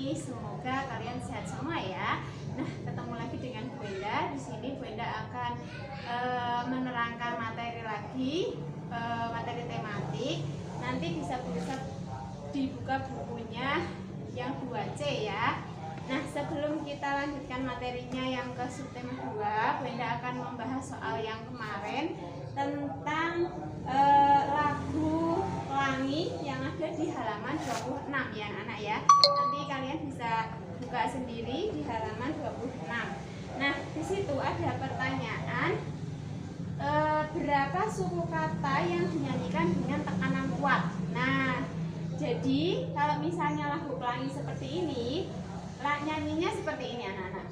pagi. Semoga kalian sehat semua ya. Nah, ketemu lagi dengan Bu Enda. Di sini Bu Enda akan menerangkan materi lagi, materi tematik. Nanti bisa dibuka bukunya yang 2C ya. Nah, sebelum kita lanjutkan materinya yang ke subtema 2, Bu Enda akan membahas soal yang kemarin tentang lagu Pelangi yang ada di halaman 26 ya anak-anak ya. Nanti kalian bisa buka sendiri di halaman 26. Nah, di situ ada pertanyaan, berapa suku kata yang dinyanyikan dengan tekanan kuat. Nah, jadi kalau misalnya lagu Pelangi seperti ini, nyanyinya seperti ini anak-anak.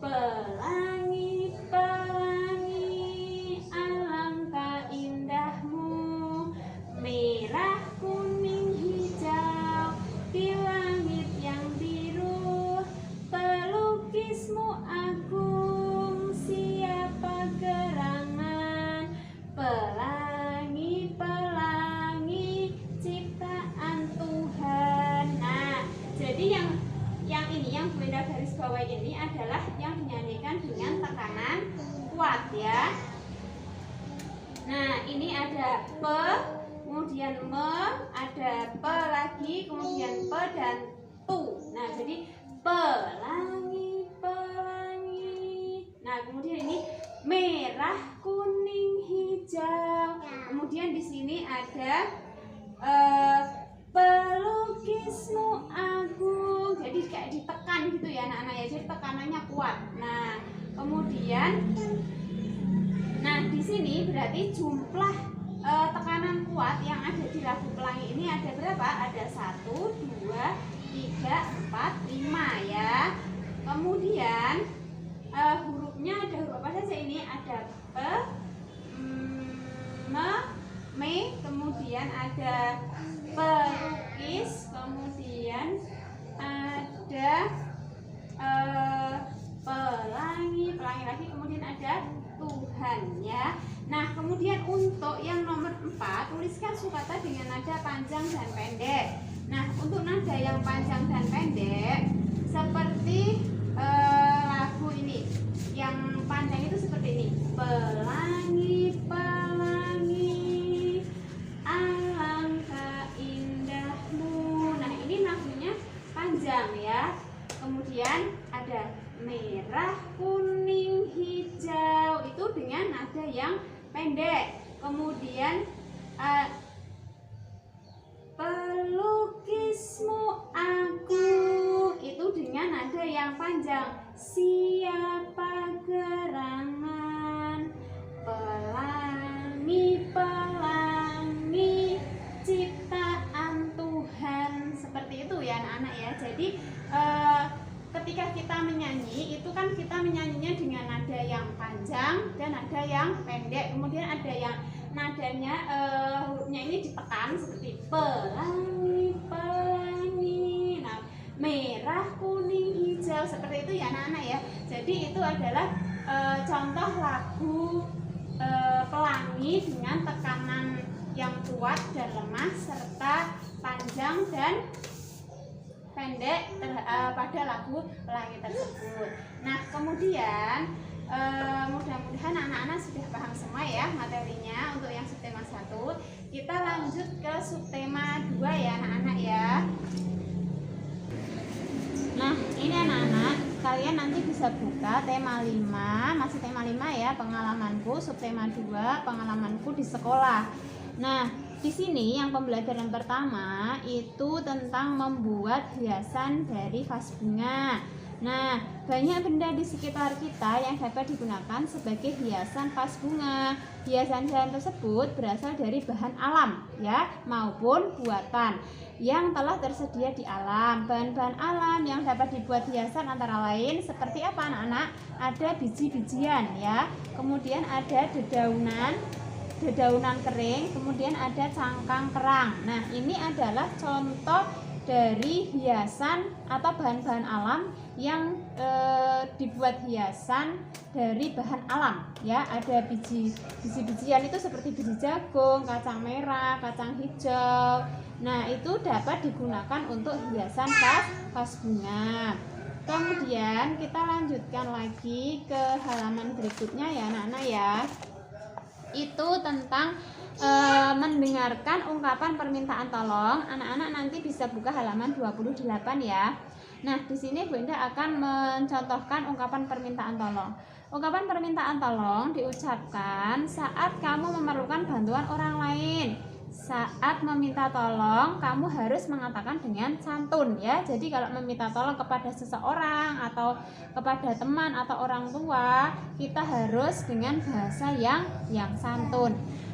Pelangi, pelangi, alangkah indahmu, merah, kuning, hijau, di langit yang biru, pelukismu agung, siapa gerangan, pelangi, pelangi, ciptaan Tuhan. Nah, jadi yang ini yang Bu Enda garis bawah ini adalah yang dinyanyikan dengan tekanan kuat ya. Nah, ini ada pe, kemudian me, ada pe lagi, kemudian pe dan tu. Nah, jadi pelangi, pelangi. Nah, kemudian ini merah, kuning, hijau. Kemudian di sini ada pelukismu agung. Jadi kayak ditekan gitu ya anak-anak ya. Jadi tekanannya kuat. Nah, kemudian di sini berarti jumlah tekanan kuat yang ada di lagu Pelangi ini ada berapa? Ada 1, 2, 3, 4, 5 ya. Kemudian hurufnya ada huruf apa saja ini? Ada pe, me, kemudian ada pelukis, kemudian ada pelangi lagi, kemudian ada Tuhan ya. Nah, kemudian untuk yang nomor 4, tuliskan sukata dengan nada panjang dan pendek. Nah, untuk nada yang panjang dan pendek seperti lagu ini. Yang panjang itu seperti ini. Pelangi, pelangi, alangkah indahmu. Nah, ini lagunya panjang ya. Kemudian ada merah, kuning, hijau, itu dengan nada yang pendek. Kemudian pelukismu agung, itu dengan nada yang panjang. Siapa gerangan, pelangi, pelangi, ciptaan Tuhan. Seperti itu ya anak-anak ya. Jadi ketika kita menyanyi itu kan kita menyanyinya dengan nada yang panjang dan nada yang pendek. Kemudian ada yang nadanya hurufnya ini ditekan seperti pelangi, pelangi. Nah, merah, kuning, hijau, seperti itu ya anak-anak ya. Jadi itu adalah contoh lagu Pelangi dengan tekanan yang kuat dan lemah serta panjang dan pendek pada lagu Pelangi tersebut. Nah, kemudian mudah-mudahan anak-anak sudah paham semua ya materinya untuk yang subtema 1. Kita lanjut ke subtema 2 ya anak-anak ya. Nah, ini anak-anak, kalian nanti bisa buka tema 5, masih tema 5 ya, pengalamanku, subtema 2, pengalamanku di sekolah. Nah, di sini yang pembelajaran pertama itu tentang membuat hiasan dari vas bunga. Nah, banyak benda di sekitar kita yang dapat digunakan sebagai hiasan vas bunga. Hiasan-hiasan tersebut berasal dari bahan alam ya, maupun buatan yang telah tersedia di alam. Bahan-bahan alam yang dapat dibuat hiasan antara lain seperti apa anak-anak? Ada biji-bijian ya, kemudian ada dedaunan kering, kemudian ada cangkang kerang. Nah, ini adalah contoh dari hiasan atau bahan-bahan alam yang dibuat hiasan dari bahan alam ya. Ada biji-bijian itu seperti biji jagung, kacang merah, kacang hijau. Nah, itu dapat digunakan untuk hiasan vas bunga. Kemudian kita lanjutkan lagi ke halaman berikutnya ya anak-anak ya. Itu tentang mendengarkan ungkapan permintaan tolong. Anak-anak nanti bisa buka halaman 28 ya. Nah, di sini Bu Indah akan mencontohkan ungkapan permintaan tolong. Ungkapan permintaan tolong diucapkan saat kamu memerlukan bantuan orang lain. Saat meminta tolong, kamu harus mengatakan dengan santun ya. Jadi kalau meminta tolong kepada seseorang atau kepada teman atau orang tua, kita harus dengan bahasa yang santun.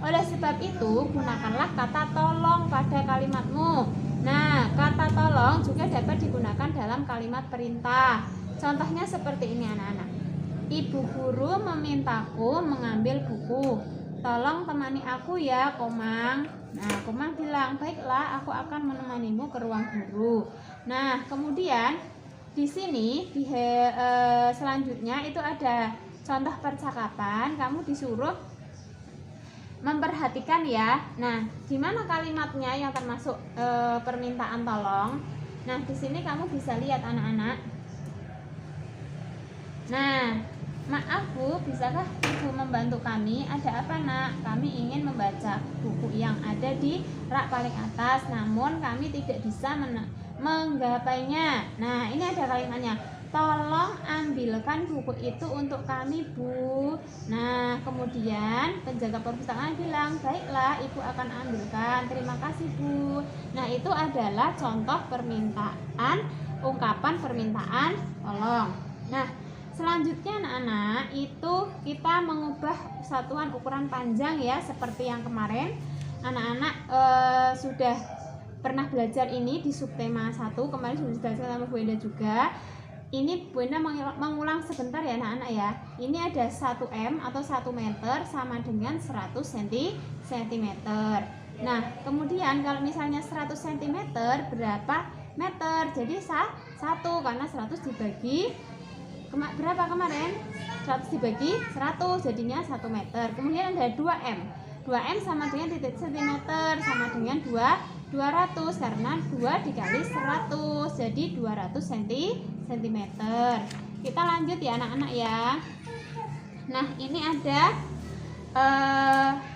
Oleh sebab itu, gunakanlah kata tolong pada kalimatmu. Nah, kata tolong juga dapat digunakan dalam kalimat perintah. Contohnya seperti ini anak-anak. Ibu guru memintaku mengambil buku. Tolong temani aku ya, Komang. Nah, Komang bilang, baiklah, aku akan menemanimu ke ruang guru. Nah, kemudian di sini selanjutnya itu ada contoh percakapan. Kamu disuruh memperhatikan ya. Nah, di mana kalimatnya yang termasuk permintaan tolong? Nah, di sini kamu bisa lihat anak-anak. Nah, maaf Bu, bisakah Ibu membantu kami? Ada apa nak? Kami ingin membaca buku yang ada di rak paling atas, namun kami tidak bisa menggapainya. Nah, ini ada kalimatnya. Tolong ambilkan buku itu untuk kami Bu. Nah, kemudian penjaga perpustakaan bilang, baiklah Ibu akan ambilkan, terima kasih Bu. Nah, itu adalah contoh permintaan, ungkapan permintaan tolong. Nah, selanjutnya anak-anak itu kita mengubah satuan ukuran panjang ya, seperti yang kemarin anak-anak sudah pernah belajar ini di subtema 1. Kemarin sudah belajar sama Bu Enda juga. Ini Bu Enda mengulang sebentar ya anak-anak ya. Ini ada 1 m atau 1 meter sama dengan 100 cm. Nah, kemudian kalau misalnya 100 cm berapa meter? Jadi 1, karena 100 dibagi berapa kemarin? 100 dibagi 100 jadinya 1 meter. Kemudian ada 2 m. 2 m sama dengan titik centimeter sama dengan 200 karena 2 dikali 100 jadi 200 cm. Kita lanjut ya anak-anak ya. Nah, ini ada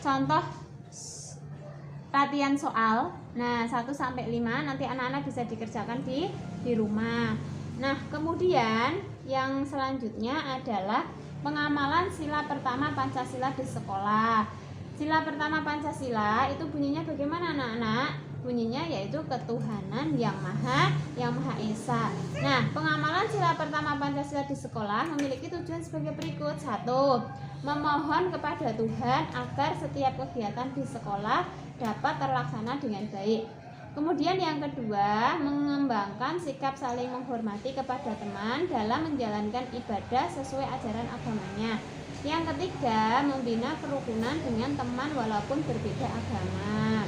contoh latihan soal. Nah, 1 sampai 5 nanti anak-anak bisa dikerjakan di rumah. Nah, kemudian yang selanjutnya adalah pengamalan sila pertama Pancasila di sekolah. Sila pertama Pancasila itu bunyinya bagaimana anak-anak? Bunyinya yaitu ketuhanan yang Maha Esa. Nah, pengamalan sila pertama Pancasila di sekolah memiliki tujuan sebagai berikut. 1. Memohon kepada Tuhan agar setiap kegiatan di sekolah dapat terlaksana dengan baik. Kemudian yang kedua, mengembangkan sikap saling menghormati kepada teman dalam menjalankan ibadah sesuai ajaran agamanya. Yang ketiga, membina kerukunan dengan teman walaupun berbeda agama.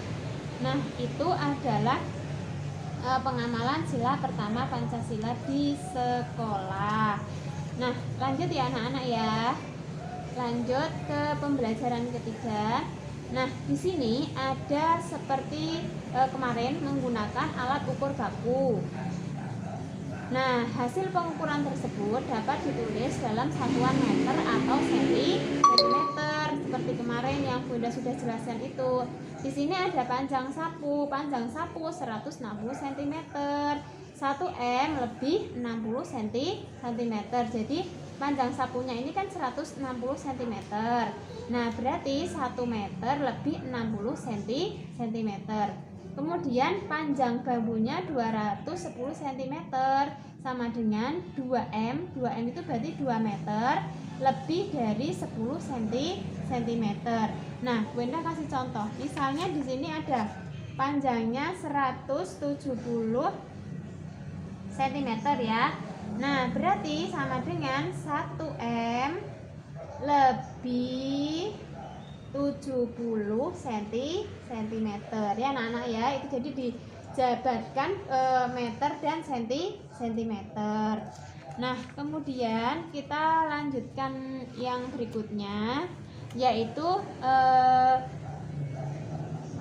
Nah, itu adalah pengamalan sila pertama Pancasila di sekolah. Nah, lanjut ya anak-anak ya. Lanjut ke pembelajaran ketiga. Nah, di sini ada seperti kemarin menggunakan alat ukur baku. Nah, hasil pengukuran tersebut dapat ditulis dalam satuan meter atau sentimeter seperti kemarin yang Bunda sudah jelaskan itu. Di sini ada panjang sapu 160 cm. 1 m lebih 60 cm. Jadi panjang sapunya ini kan 160 cm. Nah, berarti 1 meter lebih 60 cm. Kemudian panjang bambunya 210 cm sama dengan 2 m. 2 m itu berarti 2 meter lebih dari 10 cm. Nah, Bunda kasih contoh. Misalnya di sini ada panjangnya 170 cm ya. Nah, berarti sama dengan 1 m lebih 70 cm ya anak-anak ya. Itu jadi jabarkan meter dan sentimeter. Nah, kemudian kita lanjutkan yang berikutnya, yaitu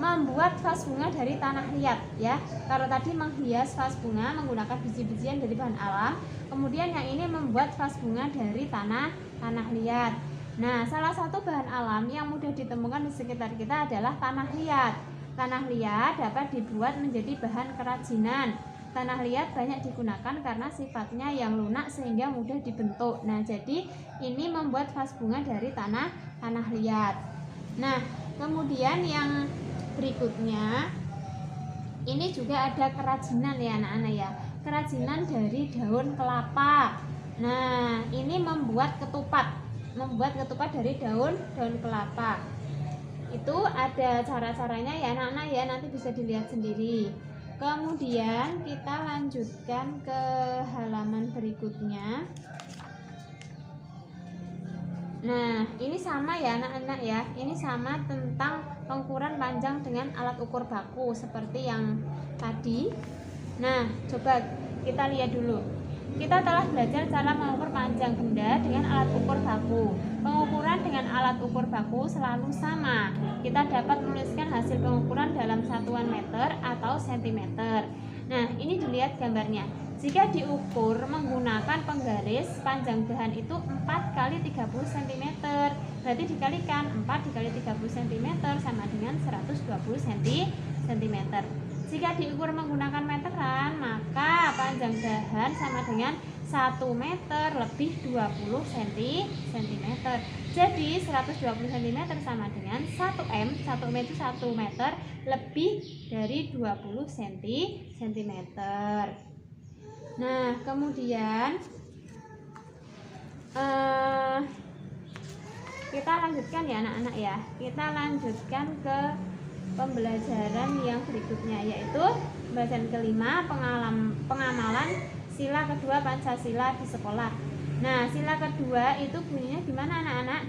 membuat vas bunga dari tanah liat ya. Kalau tadi menghias vas bunga menggunakan biji-bijian dari bahan alam, kemudian yang ini membuat vas bunga dari tanah liat. Nah, salah satu bahan alam yang mudah ditemukan di sekitar kita adalah tanah liat. Tanah liat dapat dibuat menjadi bahan kerajinan. Tanah liat banyak digunakan karena sifatnya yang lunak sehingga mudah dibentuk. Nah, jadi ini membuat vas bunga dari tanah liat. Nah, kemudian yang berikutnya ini juga ada kerajinan ya anak-anak ya. Kerajinan dari daun kelapa. Nah, ini membuat ketupat dari daun kelapa. Itu ada cara-caranya ya anak-anak ya, nanti bisa dilihat sendiri. Kemudian kita lanjutkan ke halaman berikutnya. Nah, ini sama ya anak-anak ya. Ini sama tentang pengukuran panjang dengan alat ukur baku seperti yang tadi. Nah, coba kita lihat dulu. Kita telah belajar cara mengukur panjang benda dengan alat ukur baku. Pengukuran dengan alat ukur baku selalu sama. Kita dapat menuliskan hasil pengukuran dalam satuan meter atau sentimeter. Nah, ini dilihat gambarnya. Jika diukur menggunakan penggaris, panjang bahan itu 4 kali 30 cm. Berarti dikalikan 4 dikali 30 cm sama dengan 120 cm. Jika diukur menggunakan meteran, maka panjang bahan sama dengan 1 meter lebih 20 cm. Jadi 120 cm sama dengan 1 M. 1 M itu 1 meter lebih dari 20 cm. Nah, kemudian kita lanjutkan ya anak-anak ya. Kita lanjutkan ke pembelajaran yang berikutnya, yaitu pembelajaran kelima, pengamalan sila kedua Pancasila di sekolah. Nah, sila kedua itu bunyinya gimana anak-anak?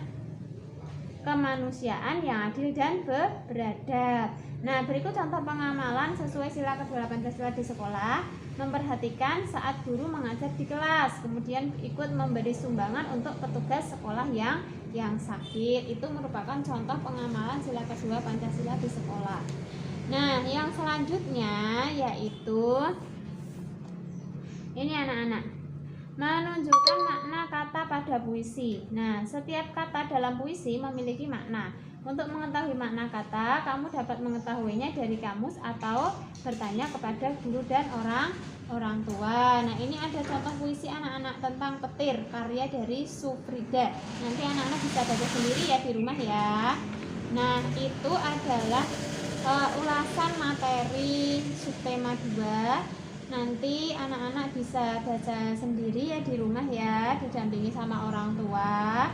Kemanusiaan yang adil dan beradab. Nah, berikut contoh pengamalan sesuai sila kedua Pancasila di sekolah. Memperhatikan saat guru mengajar di kelas, kemudian ikut memberi sumbangan untuk petugas sekolah yang sakit. Itu merupakan contoh pengamalan sila kedua Pancasila di sekolah. Nah, yang selanjutnya yaitu ini anak-anak, menunjukkan makna kata pada puisi. Nah, setiap kata dalam puisi memiliki makna. Untuk mengetahui makna kata, kamu dapat mengetahuinya dari kamus atau bertanya kepada guru dan orang tua. Nah, ini ada contoh puisi anak-anak tentang petir, karya dari Sufrida. Nanti anak-anak bisa baca sendiri ya di rumah ya. Nah, itu adalah ulasan materi subtema 2. Nanti anak-anak bisa baca sendiri ya di rumah ya, didampingi sama orang tua.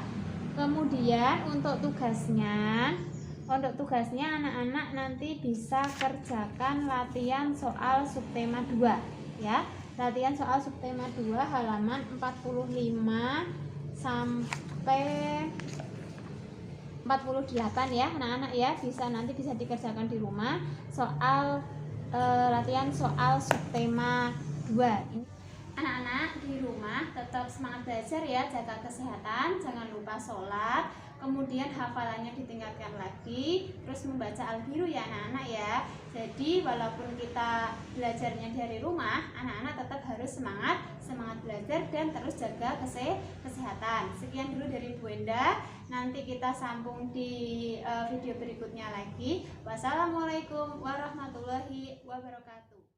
Kemudian untuk tugasnya anak-anak nanti bisa kerjakan latihan soal subtema 2 ya. Latihan soal subtema 2 halaman 45 sampai 48 ya anak-anak ya. Nanti bisa dikerjakan di rumah soal latihan soal subtema 2. Anak-anak di rumah tetap semangat belajar ya, jaga kesehatan, jangan lupa sholat, kemudian hafalannya ditingkatkan lagi, terus membaca Al-Biru ya anak-anak ya. Jadi walaupun kita belajarnya dari rumah, anak-anak tetap harus semangat belajar dan terus jaga kesehatan. Sekian dulu dari Bu Enda, nanti kita sambung di video berikutnya lagi. Wassalamualaikum warahmatullahi wabarakatuh.